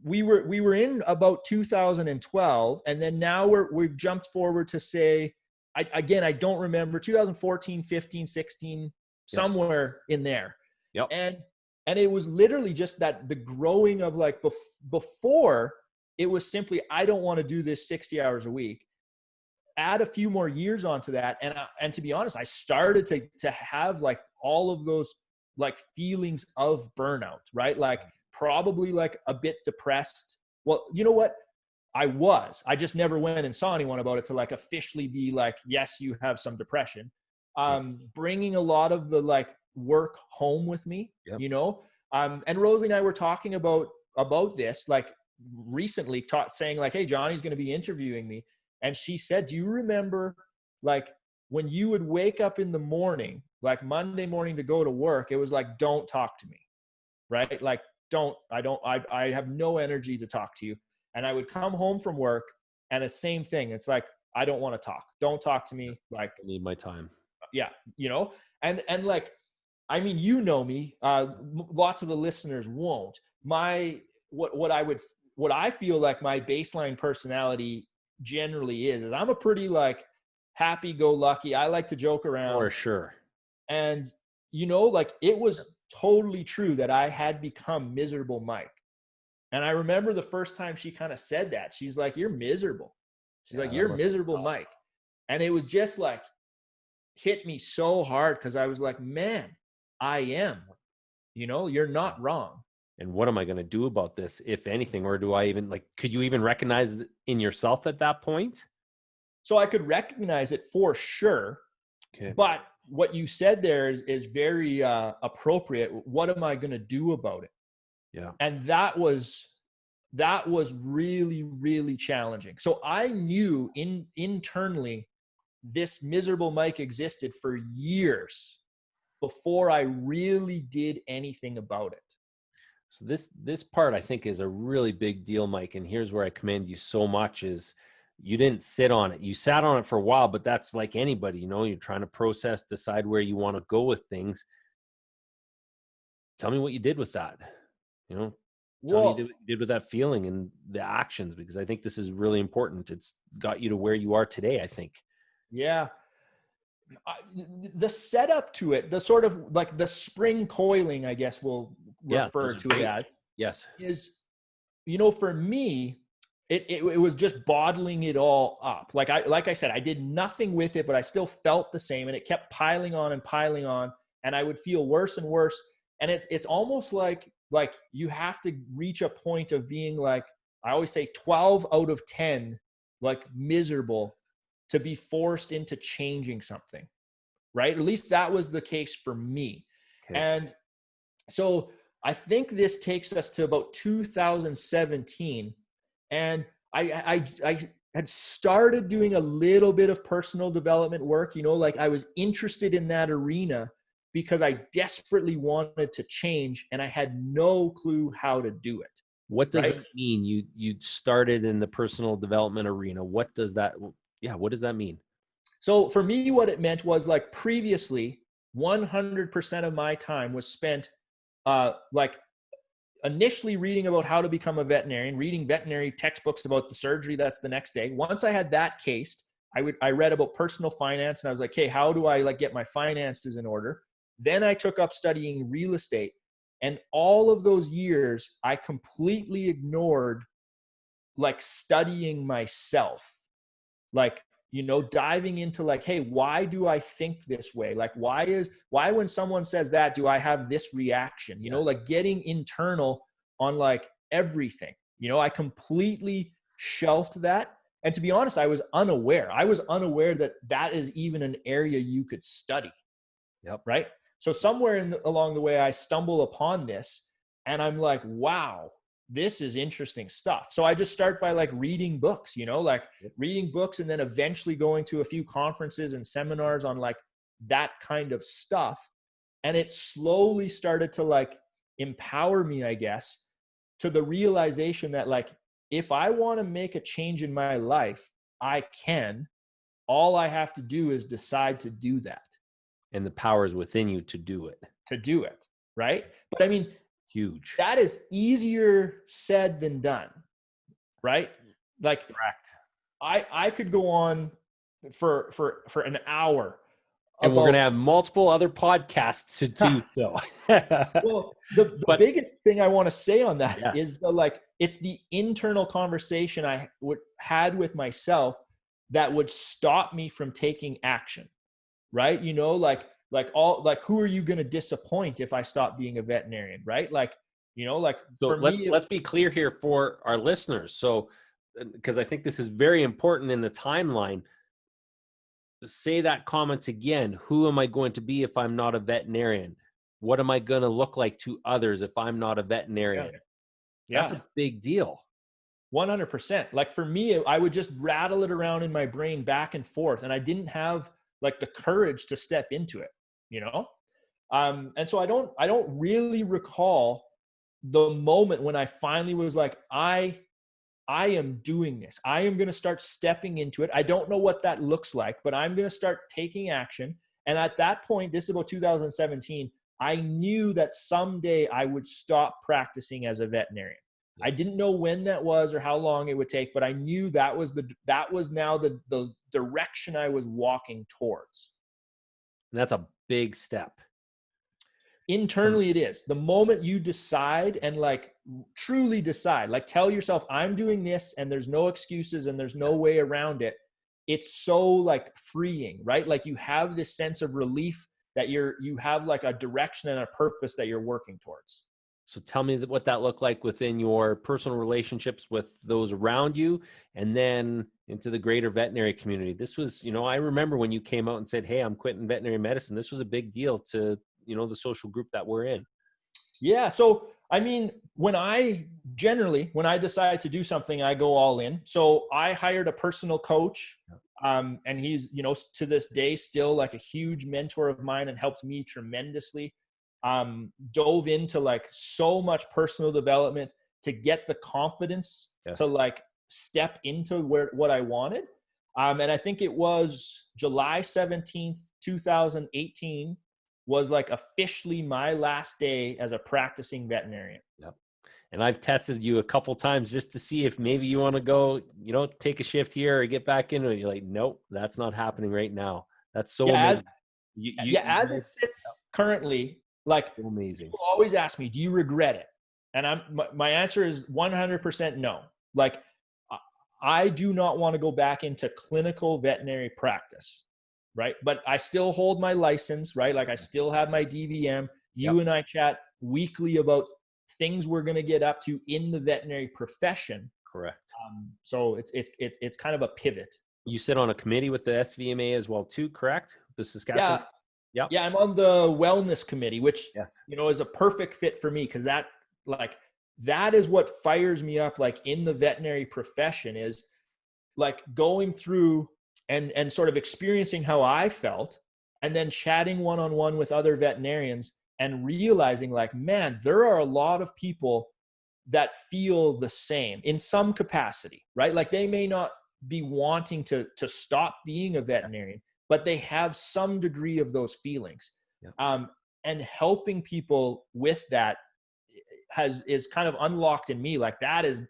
we were in about 2012, and then now we've jumped forward to say, I don't remember, 2014, 15, 16, somewhere in there. Yep. And it was literally just that the growing of like before it was simply, I don't want to do this 60 hours a week. Add a few more years onto that. And to be honest, I started to have like all of those like feelings of burnout, right? Like probably like a bit depressed. Well, you know what? I just never went and saw anyone about it to like officially be like, yes, you have some depression. Bringing a lot of the like work home with me, and Rosalie and I were talking about this, like recently saying like, hey, Jonny's going to be interviewing me. And she said, do you remember like when you would wake up in the morning, like Monday morning to go to work, it was like, don't talk to me, right? Like, I have no energy to talk to you. And I would come home from work and the same thing. It's like, I don't want to talk. Don't talk to me. Like, I need my time. Yeah. And like, I mean, me, lots of the listeners won't. What I feel like my baseline personality generally is I'm a pretty like happy-go-lucky. I like to joke around. For sure. And like it was totally true that I had become miserable Mike. And I remember the first time she kind of said that, she's like, you're miserable. She's like, you're miserable Mike. And it was just like hit me so hard because I was like, man, I am, you're not wrong. And what am I going to do about this, if anything? Or do I even could you even recognize it in yourself at that point? So I could recognize it for sure. Okay. But what you said there is very appropriate. What am I going to do about it? Yeah. And that was really, really challenging. So I knew internally this miserable Mike existed for years before I really did anything about it. So this part I think is a really big deal, Mike. And here's where I commend you so much is you didn't sit on it. You sat on it for a while, but that's like anybody, you're trying to process, decide where you want to go with things. Tell me what you did with that. Tell me what you did with that feeling and the actions, because I think this is really important. It's got you to where you are today, I think. Yeah. The setup to it, the sort of like the spring coiling, I guess we'll refer to it as. Yes. Is, for me, it was just bottling it all up. Like I said, I did nothing with it, but I still felt the same, and it kept piling on, and I would feel worse and worse. And it's almost like you have to reach a point of being like, I always say 12 out of 10, like miserable, to be forced into changing something, right? At least that was the case for me. Okay. And so I think this takes us to about 2017. And I had started doing a little bit of personal development work, like I was interested in that arena because I desperately wanted to change, and I had no clue how to do it. What does that mean? You started in the personal development arena. What does that mean? So for me, what it meant was, like, previously 100% of my time was spent initially reading about how to become a veterinarian, reading veterinary textbooks about the surgery that's the next day. Once I had that cased, I read about personal finance, and I was like, hey, how do I get my finances in order? Then I took up studying real estate. And all of those years, I completely ignored studying myself, diving into hey, why do I think this way? Why when someone says that, do I have this reaction? Getting internal on everything. I completely shelved that. And to be honest, I was unaware that that is even an area you could study. Yep. Right. So somewhere along the way, I stumble upon this, and I'm like, wow, this is interesting stuff. So I just start by reading books, reading books, and then eventually going to a few conferences and seminars on that kind of stuff. And it slowly started to empower me, I guess, to the realization that if I want to make a change in my life, I can. All I have to do is decide to do that. And the power is within you to do it. Right? But I mean, huge. That is easier said than done, right? Correct. I could go on for an hour. And we're going to have multiple other podcasts to do so. Well, the biggest thing I want to say on that is it's the internal conversation I had with myself that would stop me from taking action. Right? Who are you going to disappoint if I stop being a veterinarian? Right? So let's be clear here for our listeners. So, because I think this is very important in the timeline, say that comment again. Who am I going to be if I'm not a veterinarian? What am I going to look like to others if I'm not a veterinarian? Yeah. That's a big deal. 100%. For me, I would just rattle it around in my brain back and forth, and I didn't have the courage to step into it, and so I don't really recall the moment when I finally was I am doing this. I am going to start stepping into it. I don't know what that looks like, but I'm going to start taking action. And at that point, this is about 2017, I knew that someday I would stop practicing as a veterinarian. I didn't know when that was or how long it would take, but I knew that was now the direction I was walking towards. And that's a big step. Internally, it is. The moment you decide and truly decide, tell yourself, I'm doing this, and there's no excuses and there's no way around it. It's so freeing, right? You have this sense of relief that you have a direction and a purpose that you're working towards. So tell me what that looked like within your personal relationships with those around you, and then into the greater veterinary community. This was, I remember when you came out and said, hey, I'm quitting veterinary medicine. This was a big deal to, the social group that we're in. Yeah. So I mean, when I decide to do something, I go all in. So I hired a personal coach, and he's, you know, to this day still like a huge mentor of mine and helped me tremendously. Dove into like so much personal development to get the confidence to like step into what I wanted. And I think it was July 17th, 2018 was like officially my last day as a practicing veterinarian. Yep. And I've tested you a couple times just to see if maybe you want to go, you know, take a shift here or get back into it. You're like, nope, that's not happening right now. That's so amazing. As it sits currently, like so amazing. People always ask me, do you regret it? And my answer is 100% no. Like I do not want to go back into clinical veterinary practice. Right. But I still hold my license, right? Like I still have my DVM. You and I chat weekly about things we're going to get up to in the veterinary profession. Correct. So it's kind of a pivot. You sit on a committee with the SVMA as well too, correct? The Saskatchewan. Yeah. Yeah. I'm on the wellness committee, which, you know, is a perfect fit for me. Cause that is what fires me up. Like in the veterinary profession is like going through and sort of experiencing how I felt and then chatting one-on-one with other veterinarians and realizing like, man, there are a lot of people that feel the same in some capacity, right? Like they may not be wanting to stop being a veterinarian, but they have some degree of those feelings. And helping people with that is kind of unlocked in me. Like that is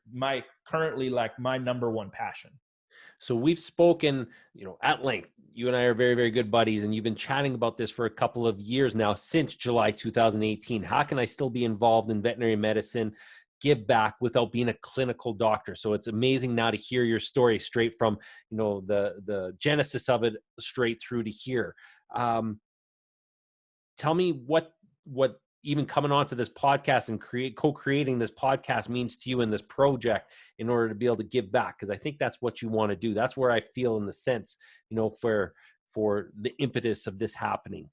currently like my number one passion. So we've spoken, you know, at length. You and I are very, very good buddies, and you've been chatting about this for a couple of years now, since July 2018. How can I still be involved in veterinary medicine, give back without being a clinical doctor? So it's amazing now to hear your story straight from, you know, the genesis of it straight through to here. Tell me what even coming onto this podcast and co-creating this podcast means to you in this project in order to be able to give back. Cause I think that's what you want to do. That's where I feel in the sense, you know, for the impetus of this happening.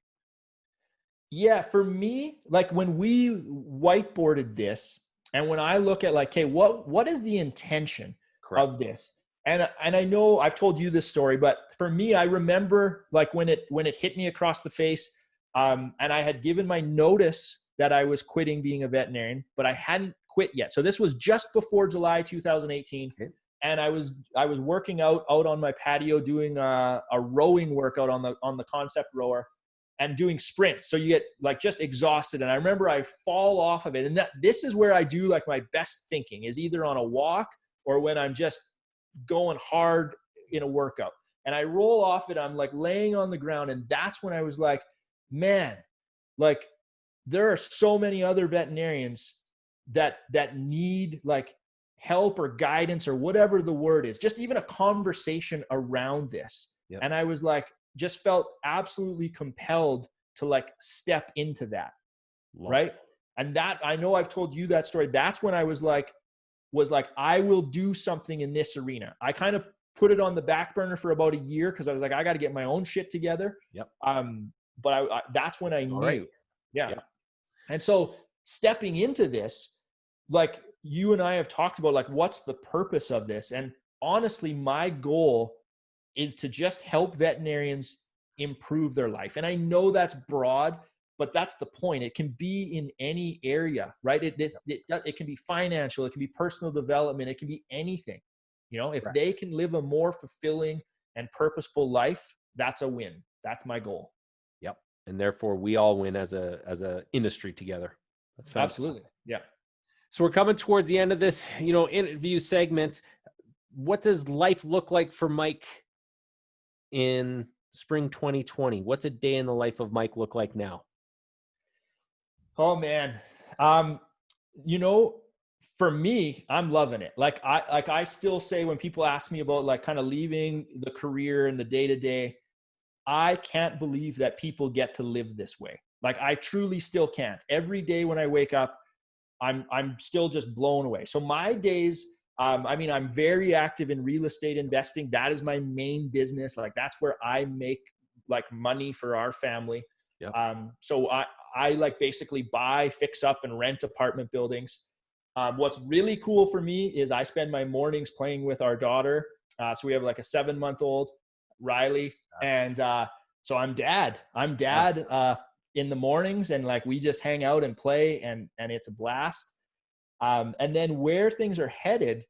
Yeah. For me, like when we whiteboarded this and when I look at like, okay, what is the intention of this? And I know I've told you this story, but for me, I remember like when it hit me across the face, and I had given my notice that I was quitting being a veterinarian, but I hadn't quit yet. So this was just before July 2018. Okay. And I was working out on my patio doing a rowing workout on the concept rower and doing sprints. So you get like just exhausted. And I remember I fall off of it. And this is where I do like my best thinking is either on a walk or when I'm just going hard in a workout. And I roll off it. I'm like laying on the ground. And that's when I was like, man, like there are so many other veterinarians that need like help or guidance or whatever the word is, just even a conversation around this. Yep. And I was like, just felt absolutely compelled to like step into that. Wow. Right. And that, I know I've told you that story. That's when I was like, I will do something in this arena. I kind of put it on the back burner for about a year. Cause I was like, I got to get my own shit together. Yep. But that's when I knew. Right. Yeah. And so stepping into this, like you and I have talked about, like, what's the purpose of this? And honestly, my goal is to just help veterinarians improve their life. And I know that's broad, but that's the point. It can be in any area, right? It can be financial. It can be personal development. It can be anything. You know, if they can live a more fulfilling and purposeful life, that's a win. That's my goal. Yep. And therefore we all win as a industry together. That's fantastic. Absolutely. Yeah. So we're coming towards the end of this, interview segment. What does life look like for Mike in spring 2020? What's a day in the life of Mike look like now? Oh man. For me, I'm loving it. I still say when people ask me about like kind of leaving the career and the day-to-day, I can't believe that people get to live this way. Like I truly still can't. Every day when I wake up, I'm still just blown away. So my days, I'm very active in real estate investing. That is my main business. Like that's where I make like money for our family. Yep. So I like basically buy, fix up, and rent apartment buildings. What's really cool for me is I spend my mornings playing with our daughter. So we have like a 7-month-old, Riley. And so I'm dad in the mornings, and like we just hang out and play, and it's a blast. And then where things are headed,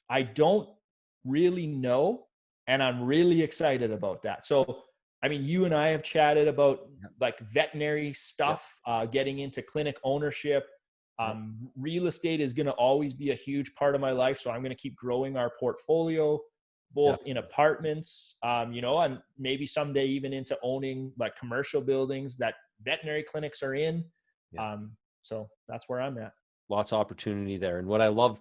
I don't really know, and I'm really excited about that. So, I mean, you and I have chatted about like veterinary stuff, getting into clinic ownership. Real estate is going to always be a huge part of my life. So I'm going to keep growing our portfolio, both in apartments, and maybe someday even into owning like commercial buildings that veterinary clinics are in. So that's where I'm at. Lots of opportunity there. And what I love,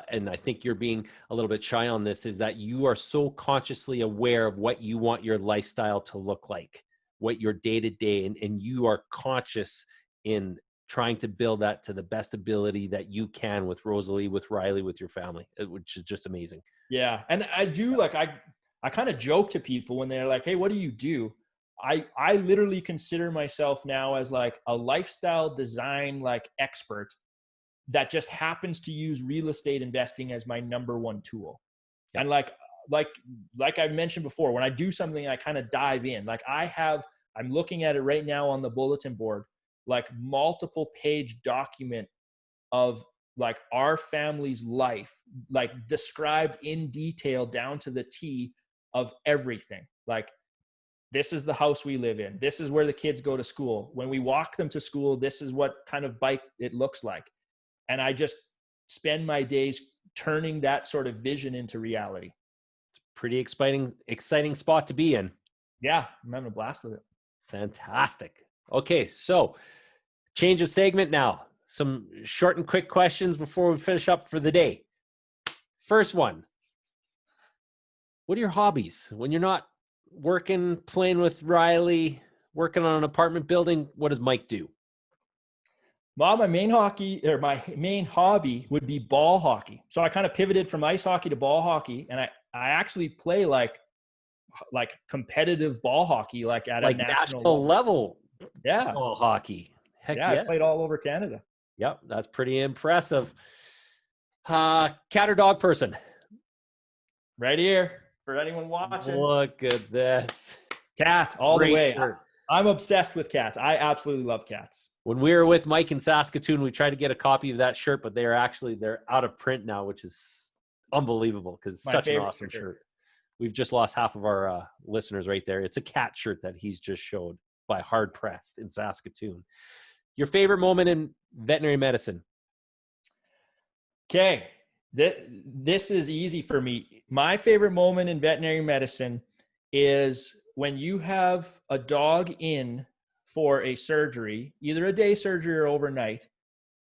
and I think you're being a little bit shy on this, is that you are so consciously aware of what you want your lifestyle to look like, what your day-to-day, and you are conscious in trying to build that to the best ability that you can with Rosalie, with Riley, with your family, which is just amazing. Yeah. And I do I kind of joke to people when they're like, hey, what do you do? I literally consider myself now as like a lifestyle design, like expert that just happens to use real estate investing as my number one tool. Yeah. And like I mentioned before, when I do something, I kind of dive in. Like I'm looking at it right now on the bulletin board, like multiple page document of like our family's life, like described in detail down to the T of everything. Like, this is the house we live in. This is where the kids go to school. When we walk them to school, this is what kind of bike it looks like. And I just spend my days turning that sort of vision into reality. It's a pretty exciting spot to be in. Yeah, I'm having a blast with it. Fantastic. Okay, so change of segment now. Some short and quick questions before we finish up for the day. First one. What are your hobbies? When you're not working, playing with Riley, working on an apartment building, what does Mike do? Well, my main hobby would be ball hockey. So I kind of pivoted from ice hockey to ball hockey, and I actually play like competitive ball hockey, like at like a national level. Yeah, ball hockey. Heck yeah, I've played all over Canada. Yep, that's pretty impressive. Cat or dog person? Right here for anyone watching. Look at this. Cat all the way. Shirt. I'm obsessed with cats. I absolutely love cats. When we were with Mike in Saskatoon, we tried to get a copy of that shirt, but they're out of print now, which is unbelievable because it's such an awesome shirt. We've just lost half of our listeners right there. It's a cat shirt that he's just showed by Hard Pressed in Saskatoon. Your favorite moment in veterinary medicine? Okay. This is easy for me. My favorite moment in veterinary medicine is when you have a dog in for a surgery, either a day surgery or overnight,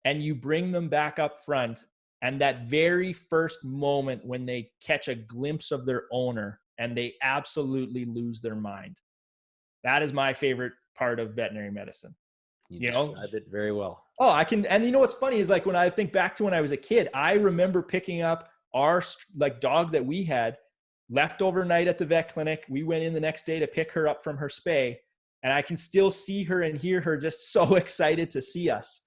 and you bring them back up front, and that very first moment when they catch a glimpse of their owner and they absolutely lose their mind. That is my favorite part of veterinary medicine. You described it very well. Oh, I can. And you know what's funny is like when I think back to when I was a kid, I remember picking up our like dog that we had left overnight at the vet clinic. We went in the next day to pick her up from her spay, and I can still see her and hear her just so excited to see us.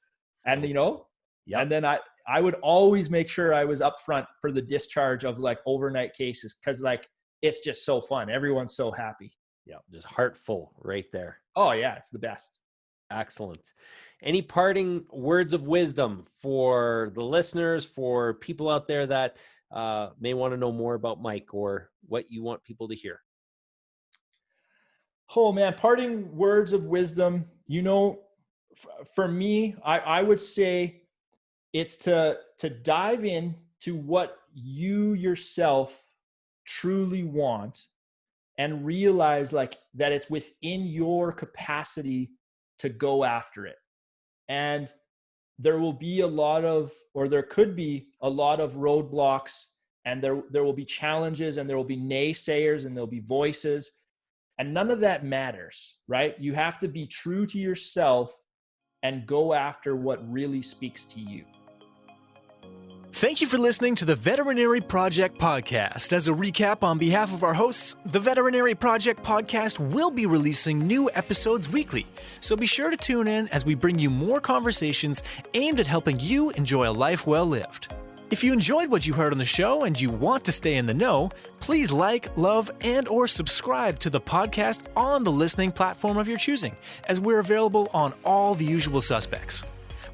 And and then I would always make sure I was up front for the discharge of like overnight cases, because like it's just so fun. Everyone's so happy. Yeah, just heartful right there. Oh yeah, it's the best. Excellent. Any parting words of wisdom for the listeners, for people out there that may want to know more about Mike, or what you want people to hear? Oh man, parting words of wisdom. For me, I would say it's to dive in to what you yourself truly want, and realize like that it's within your capacity to go after it. And there will be there could be a lot of roadblocks, and there will be challenges, and there will be naysayers, and there'll be voices, and none of that matters, right? You have to be true to yourself and go after what really speaks to you. Thank you for listening to the Veterinary Project Podcast. As a recap on behalf of our hosts, the Veterinary Project Podcast will be releasing new episodes weekly, so be sure to tune in as we bring you more conversations aimed at helping you enjoy a life well lived. If you enjoyed what you heard on the show and you want to stay in the know, please like, love, and or subscribe to the podcast on the listening platform of your choosing, as we're available on all the usual suspects.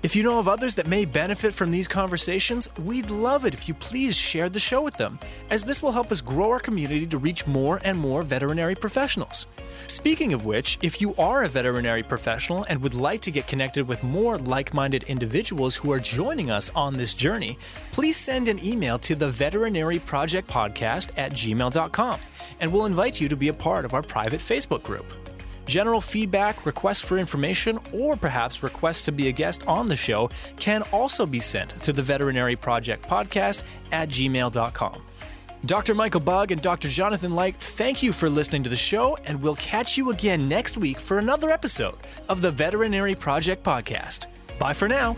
If you know of others that may benefit from these conversations, we'd love it if you please share the show with them, as this will help us grow our community to reach more and more veterinary professionals. Speaking of which, if you are a veterinary professional and would like to get connected with more like-minded individuals who are joining us on this journey, please send an email to the Veterinary Project Podcast at gmail.com, and we'll invite you to be a part of our private Facebook group. General feedback, requests for information, or perhaps requests to be a guest on the show can also be sent to the Veterinary Project Podcast at gmail.com. Dr. Michael Bugg and Dr. Jonathan Leicht, thank you for listening to the show, and we'll catch you again next week for another episode of the Veterinary Project Podcast. Bye for now.